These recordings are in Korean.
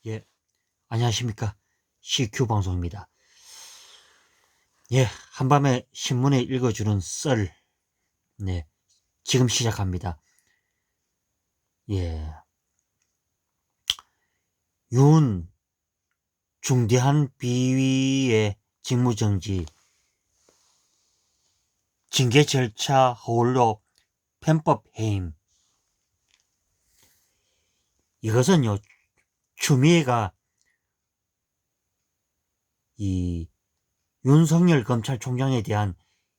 예, 안녕하십니까. CQ 방송입니다. 예, 한밤에 신문에 읽어주는 썰. 네, 지금 시작합니다. 예, 윤 중대한 비위의 직무정지, 징계 절차 허울로 편법 해임. 이것은요, 추미애가 이 윤석열 검찰총장에 대한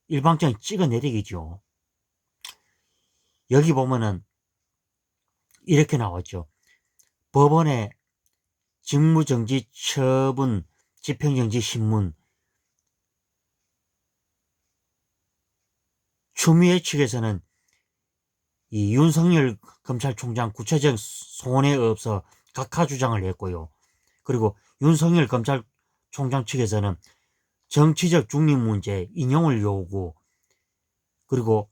일방적인 찍어내리기죠. 여기 보면은 이렇게 나왔죠. 법원의 직무정지 처분 집행정지 신문. 추미애 측에서는 이 윤석열 검찰총장 구체적 손해 없어 각하 주장을 했고요. 그리고 윤석열 검찰총장 측에서는 정치적 중립 문제 인용을 요구, 그리고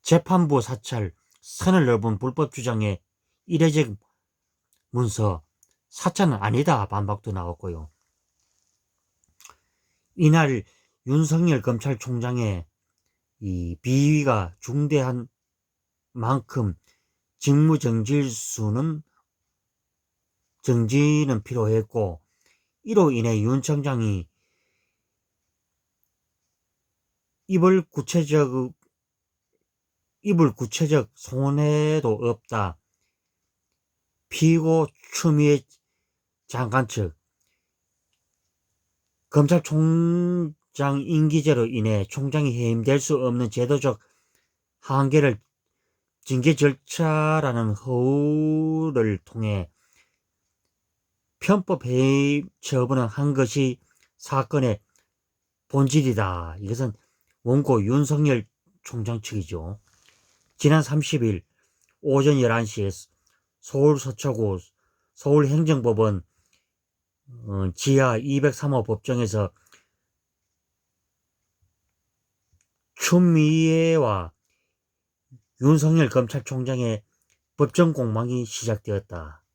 재판부 사찰 선을 넘은 불법 주장에 이례적 문서, 사찰은 아니다 반박도 나왔고요. 이날 윤석열 검찰총장의 이 비위가 중대한 만큼 직무정지는 필요했고, 이로 인해 윤 청장이 입을 구체적 손해도 없다. 피고 추미애 장관 측 검찰총장 임기제로 인해 총장이 해임될 수 없는 제도적 한계를 징계 절차라는 허울을 통해 편법 해임 처분을 한 것이 사건의 본질이다. 이것은 원고 윤석열 총장 측이죠. 지난 30일 오전 11시에 서울 서초구 서울행정법원 지하 203호 법정에서 추미애와 윤석열 검찰총장의 법정 공방이 시작되었다.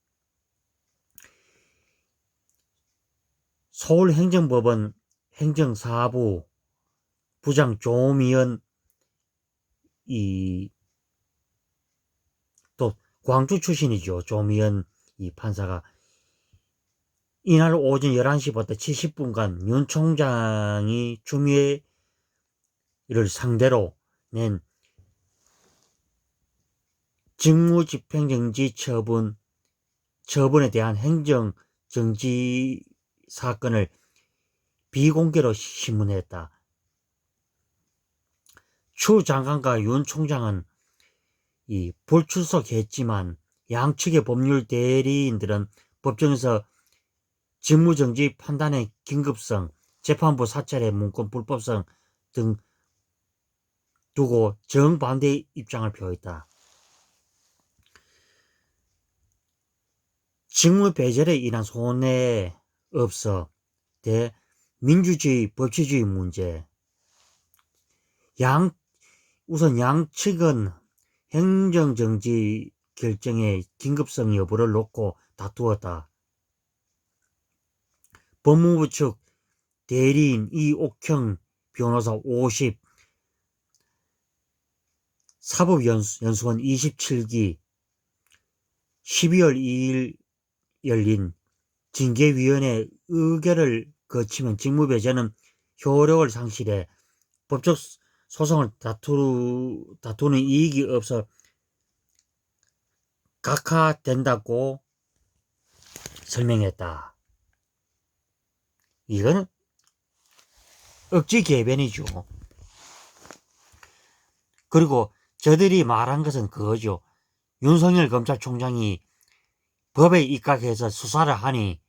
서울행정법원 행정사부 부장 조미연, 또 광주 출신이죠. 조미연 이 판사가 이날 오전 11시부터 70분간 윤 총장이 추미애를 상대로 낸 직무집행정지 처분에 대한 행정정지 사건을 비공개로 신문했다. 추 장관과 윤 총장은 불출석했지만 양측의 법률 대리인들은 법정에서 직무정지 판단의 긴급성, 재판부 사찰의 문건 불법성 등 두고 정반대 입장을 표했다. 직무 배제로 인한 손해 없어 대 민주주의 법치주의 문제. 우선 양측은 행정정지 결정의 긴급성 여부를 놓고 다투었다. 법무부 측 대리인 이옥형 변호사 50, 사법연수원 27기, 12월 2일 열린 징계위원회 의결을 거치면 직무배제는 효력을 상실해 법적 소송을 다투는 이익이 없어 각하된다고 설명했다. 이거는 억지 개변이죠. 그리고 저들이 말한 것은 그거죠. 윤석열 검찰총장이 법에 입각해서 수사를 하니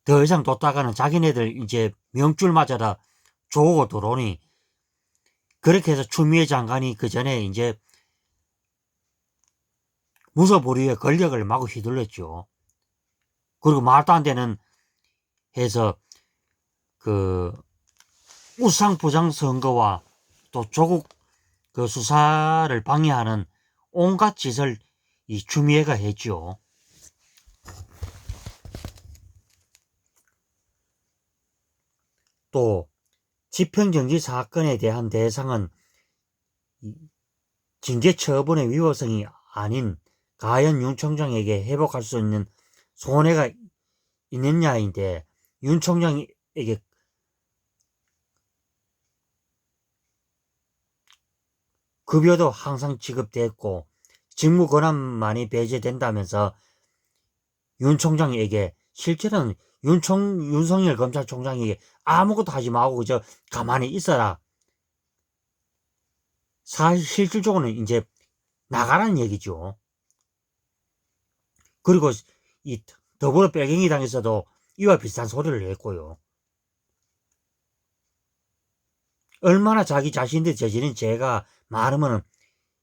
더 이상 뒀다가는 자기네들 이제 명줄 맞아라 조고 들어오니, 그렇게 해서 추미애 장관이 그 전에 이제 무소불위의 권력을 마구 휘둘렀죠. 그리고 말도 안 되는 해서 그 우상부장 선거와 또 조국 그 수사를 방해하는 온갖 짓을 이 추미애가 했죠. 또 집행정지 사건에 대한 대상은 징계 처분의 위법성이 아닌 가연 윤 총장에게 회복할 수 있는 손해가 있느냐인데, 윤 총장에게 급여도 항상 지급됐고 직무 권한만이 배제된다면서 윤 총장에게 실제로는 윤석열 검찰총장에게 아무것도 하지 말고 그저 가만히 있어라, 실질적으로는 이제 나가라는 얘기죠. 그리고 이 더불어 빼갱이당에서도 이와 비슷한 소리를 했고요. 얼마나 자기 자신들 저지른 죄가 많으면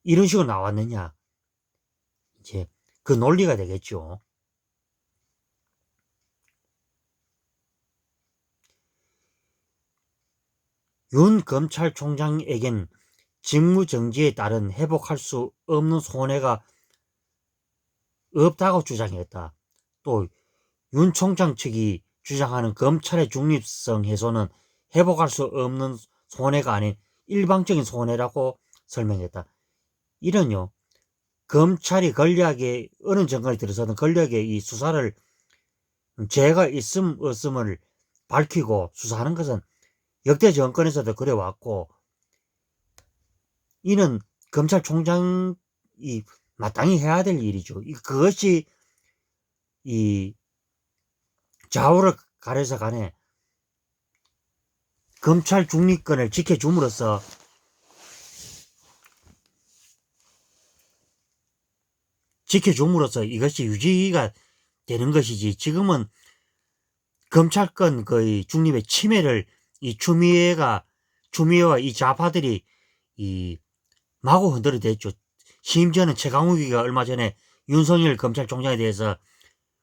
이런 식으로 나왔느냐, 이제 그 논리가 되겠죠. 윤 검찰총장에겐 직무정지에 따른 회복할 수 없는 손해가 없다고 주장했다. 또 윤 총장 측이 주장하는 검찰의 중립성 훼손은 회복할 수 없는 손해가 아닌 일방적인 손해라고 설명했다. 이런요, 검찰이 권력에 어느 정권에 들어서는 권력의 이 수사를 죄가 있음 없음을 밝히고 수사하는 것은 역대 정권에서도 그래왔고, 이는 검찰총장이 마땅히 해야 될 일이죠. 그것이 이 좌우를 가려서 간에 검찰 중립권을 지켜줌으로써 이것이 유지가 되는 것이지, 지금은 검찰권 거의 중립의 침해를 이 추미애와 이 좌파들이 이 마구 흔들어댔죠. 심지어는 최강욱이가 얼마 전에 윤석열 검찰총장에 대해서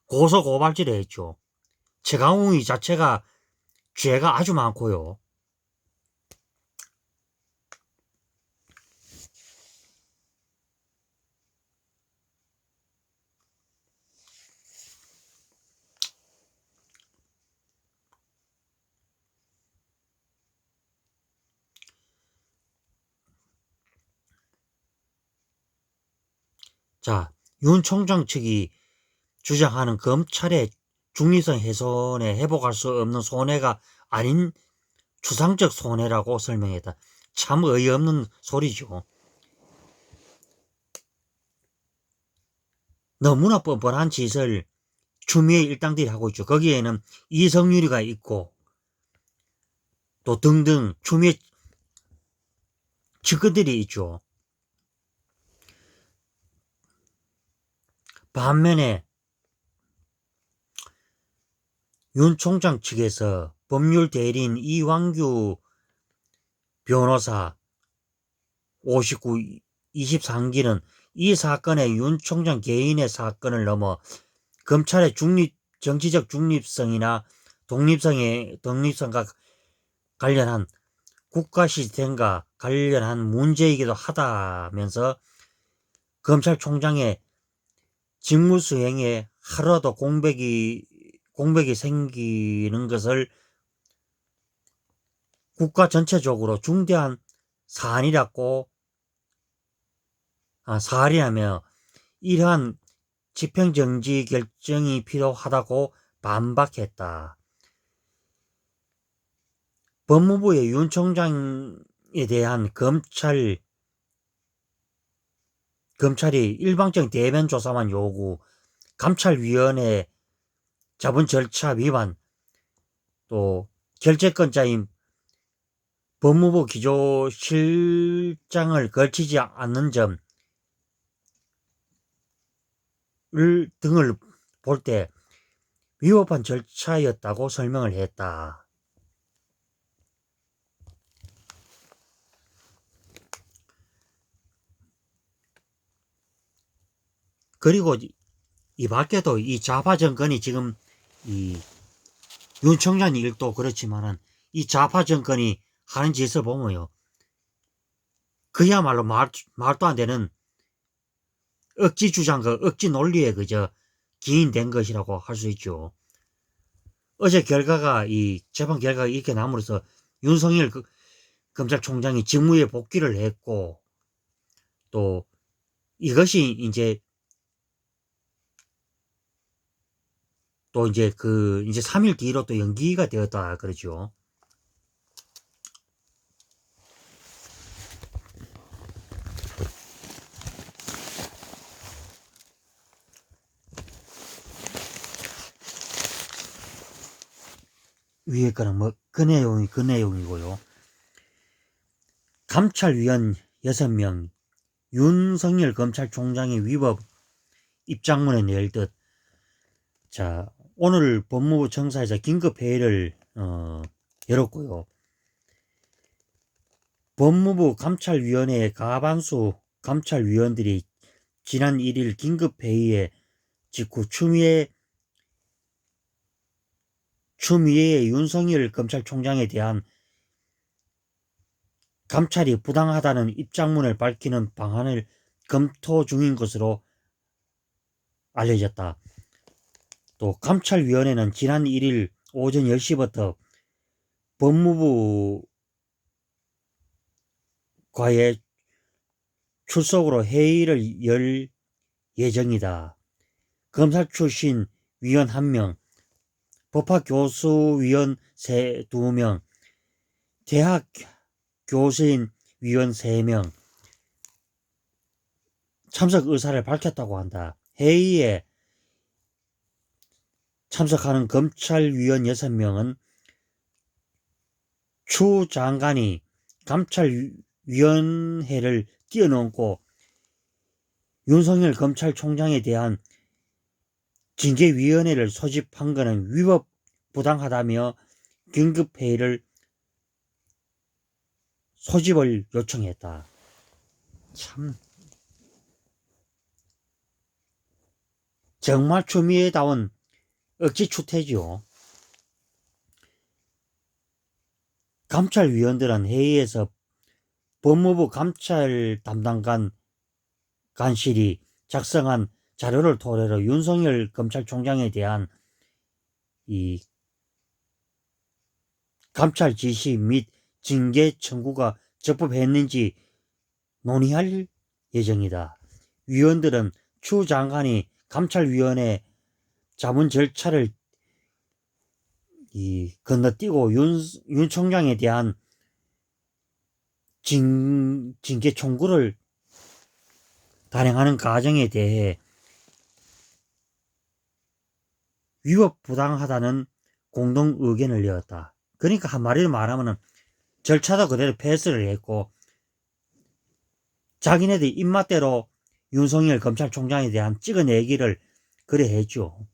고소고발질을 했죠. 최강욱이 자체가 죄가 아주 많고요. 자, 윤 총장 측이 주장하는 검찰의 중립성 훼손에 회복할 수 없는 손해가 아닌 추상적 손해라고 설명했다. 참 어이없는 소리죠. 너무나 뻔뻔한 짓을 추미애 일당들이 하고 있죠. 거기에는 이성유리가 있고 또 등등 추미애 측근들이 있죠. 반면에 윤 총장 측에서 법률 대리인 이완규 변호사 59, 23기는 이 사건의 윤 총장 개인의 사건을 넘어 검찰의 정치적 중립성이나 독립성과 관련한 국가 시스템과 관련한 문제이기도 하다면서 검찰총장의 직무수행에 하루라도 공백이 생기는 것을 국가 전체적으로 중대한 사안이라며 이러한 집행정지 결정이 필요하다고 반박했다. 법무부의 윤 총장에 대한 검찰이 일방적인 대면 조사만 요구, 감찰위원회 자본 절차 위반, 또 결재권자인 법무부 기조실장을 거치지 않는 점 등을 볼 때 위법한 절차였다고 설명을 했다. 그리고 이 밖에도 이 좌파 정권이 지금 이 윤 총장 일도 그렇지만은 이 좌파 정권이 하는 짓을 보면요, 그야말로 말도 안 되는 억지 주장과 억지 논리에 그저 기인된 것이라고 할 수 있죠. 어제 결과가 이 재판 결과가 이렇게 남으로써 윤석열 검찰총장이 직무에 복귀를 했고 또 이것이 이제 또 이제 3일 뒤로 또 연기가 되었다 그러죠. 위에 거는 뭐 그 내용이고요. 감찰위원 6명 윤석열 검찰총장의 위법 입장문에 낼 듯. 자, 오늘 법무부 청사에서 긴급회의를 열었고요. 법무부 감찰위원회의 과반수 감찰위원들이 지난 1일 긴급회의에 직후 추미애 윤석열 검찰총장에 대한 감찰이 부당하다는 입장문을 밝히는 방안을 검토 중인 것으로 알려졌다. 또 감찰위원회는 지난 1일 오전 10시부터 법무부과의 출석으로 회의를 열 예정이다. 검사 출신 위원 1명, 법학교수위원 2명, 대학 교수인 위원 3명 참석 의사를 밝혔다고 한다. 회의에 참석하는 검찰위원 6명은 추 장관이 감찰위원회를 뛰어넘고 윤석열 검찰총장에 대한 징계위원회를 소집한 것은 위법 부당하다며 긴급회의를 소집을 요청했다. 참 정말 추미애다운 억지 추태죠. 감찰위원들은 회의에서 법무부 감찰 담당관 간실이 작성한 자료를 토대로 윤석열 검찰총장에 대한 이 감찰 지시 및 징계 청구가 적법했는지 논의할 예정이다. 위원들은 추 장관이 감찰위원회 자문 절차를 건너뛰고 윤 총장에 대한 징계 청구를 단행하는 과정에 대해 위법 부당하다는 공동 의견을 내었다. 그러니까 한마디로 말하면 절차도 그대로 패스를 했고 자기네들 입맛대로 윤석열 검찰총장에 대한 찍어내기를 그래 했죠.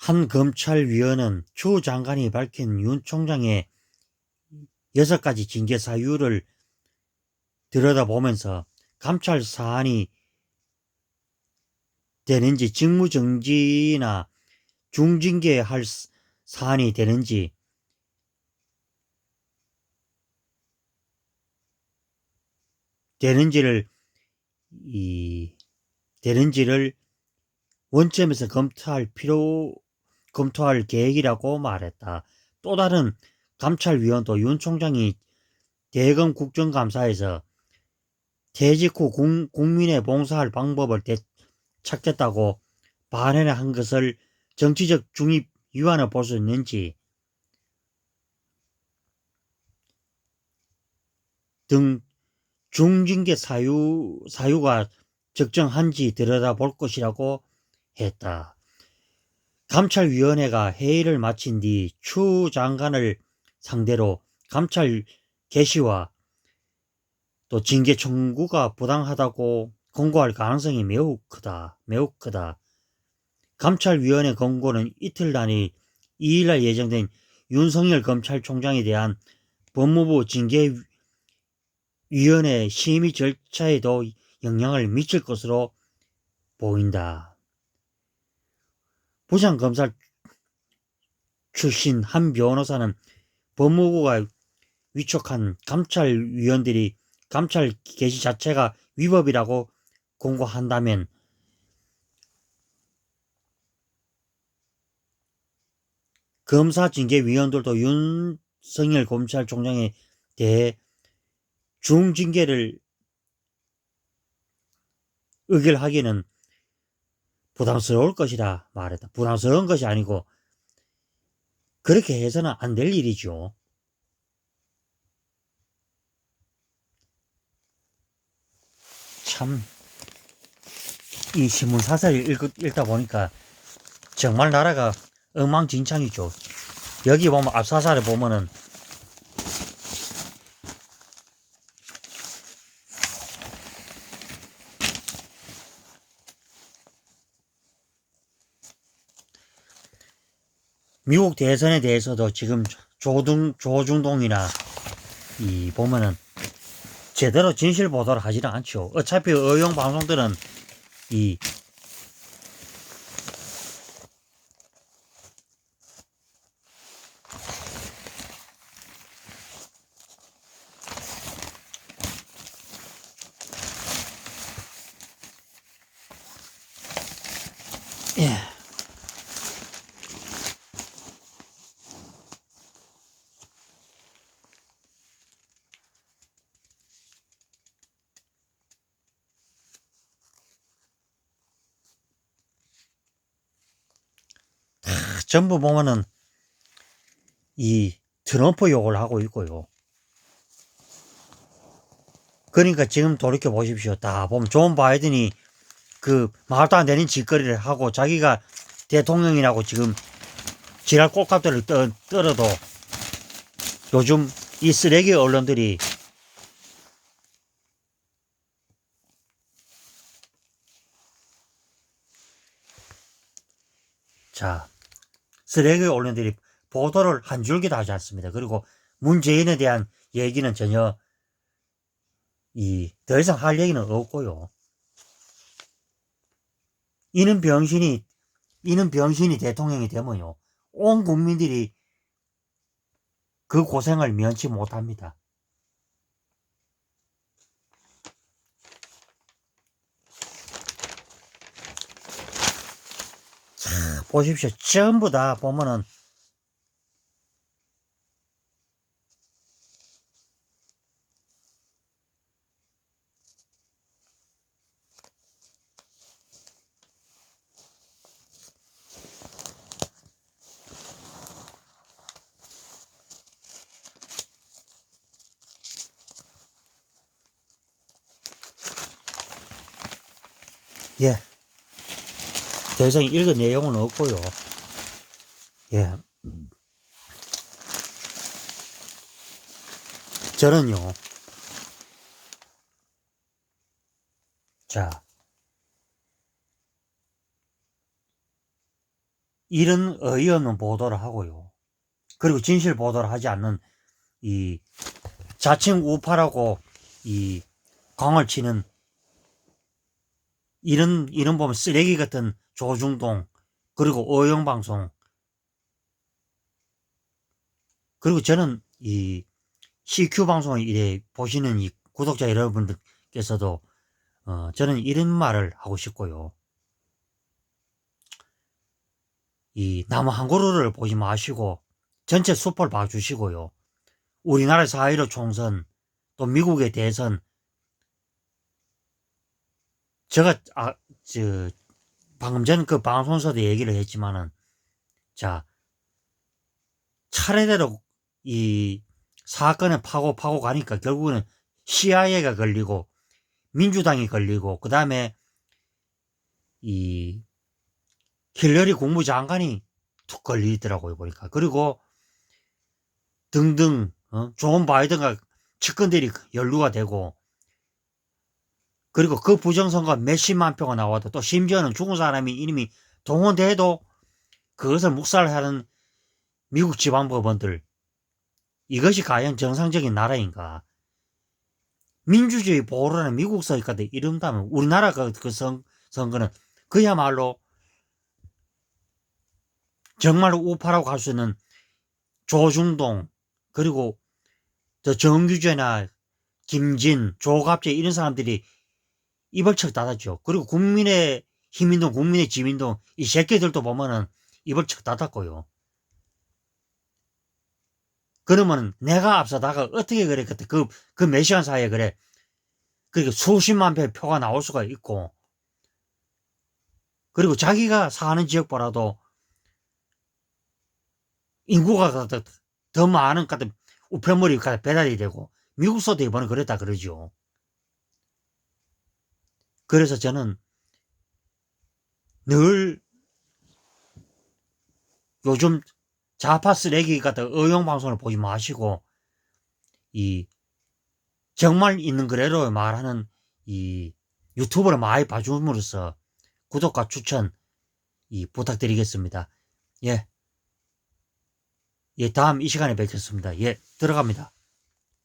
한 검찰위원은 추 장관이 밝힌 윤 총장의 6가지 징계 사유를 들여다보면서 감찰 사안이 되는지 직무정지나 중징계할 사안이 되는지를 원점에서 검토할 계획이라고 말했다. 또 다른 감찰위원도 윤 총장이 대검 국정감사에서 퇴직 후 국민에 봉사할 방법을 찾겠다고 발언을 한 것을 정치적 중립 위반을 볼 수 있는지 등 중징계 사유가 적정한지 들여다볼 것이라고 했다. 감찰위원회가 회의를 마친 뒤 추 장관을 상대로 감찰 개시와 또 징계 청구가 부당하다고 공고할 가능성이 매우 크다. 감찰위원회 권고는 이틀 단위 2일날 예정된 윤석열 검찰총장에 대한 법무부 징계위원회 심의 절차에도 영향을 미칠 것으로 보인다. 부장검사 출신 한 변호사는 법무부가 위촉한 감찰위원들이 감찰 개시 자체가 위법이라고 공고한다면 검사징계위원들도 윤석열 검찰총장에 대해 중징계를 의결하기는 부담스러울 것이다 말했다. 부담스러운 것이 아니고 그렇게 해서는 안 될 일이죠. 참, 이 신문 사설을 읽다 보니까 정말 나라가 엉망진창이죠. 여기 보면 앞사살에 보면은 미국 대선에 대해서도 지금 조중동이나 이 보면은 제대로 진실 보도를 하지는 않죠. 어차피 의용 방송들은 이 예. 전부 보면은 이 트럼프 욕을 하고 있고요. 그러니까 지금 돌이켜 보십시오. 다 보면 존 바이든이 그 말도 안 되는 짓거리를 하고 자기가 대통령이라고 지금 지랄 꽃값들을 떨어도 요즘 이 쓰레기 언론들이 자 쓰레기 언론들이 보도를 한 줄기도 하지 않습니다. 그리고 문재인에 대한 얘기는 전혀 더 이상 할 얘기는 없고요. 이는 병신이 대통령이 되면요. 온 국민들이 그 고생을 면치 못합니다. 자, 보십시오. 전부 다 보면은 예. 더 이상 읽은 내용은 없고요. 예. 저는요. 자. 이런 어이없는 보도를 하고요. 그리고 진실 보도를 하지 않는 이 자칭 우파라고 이 광을 치는 이런 보면 쓰레기 같은 조중동 그리고 어용방송 그리고 저는 이 CQ 방송을 이래 보시는 이 구독자 여러분들께서도 저는 이런 말을 하고 싶고요. 이 나무 한 그루를 보지 마시고 전체 숲을 봐주시고요. 우리나라 4.15 총선 또 미국의 대선 제가 방금 전 그 방송에서도 얘기를 했지만은 자 차례대로 이 사건을 파고 가니까 결국에는 CIA가 걸리고 민주당이 걸리고 그 다음에 이 힐러리 국무장관이 툭 걸리더라고요 보니까. 그리고 등등 존 바이든과 측근들이 연루가 되고 그리고 그 부정선거 몇십만 표가 나와도 또 심지어는 죽은 사람이 이름이 동원돼도 그것을 묵살하는 미국 지방법원들, 이것이 과연 정상적인 나라인가? 민주주의 보루라는 미국서 있거든. 이른다면 우리나라 선거는 그야말로 정말로 우파라고 할 수 있는 조중동, 그리고 저 정규재나 김진, 조갑재 이런 사람들이 입을 척 닫았죠. 그리고 국민의 힘인동, 국민의 지민동 이 새끼들도 보면은 입을 척 닫았고요. 그러면 내가 앞서다가 어떻게 그래 그때 그 몇 시간 사이에 그래 그러니까 수십만 표 표가 나올 수가 있고, 그리고 자기가 사는 지역보다도 인구가 더 많은 같은 우편물이 배달이 되고, 미국서도 이번에 그랬다 그러죠. 그래서 저는 늘 요즘 좌파 쓰레기 같은 의용 방송을 보지 마시고 이 정말 있는 그대로 말하는 이 유튜브를 많이 봐줌으로써 구독과 추천 부탁드리겠습니다. 예. 예, 다음 이 시간에 뵙겠습니다. 예, 들어갑니다.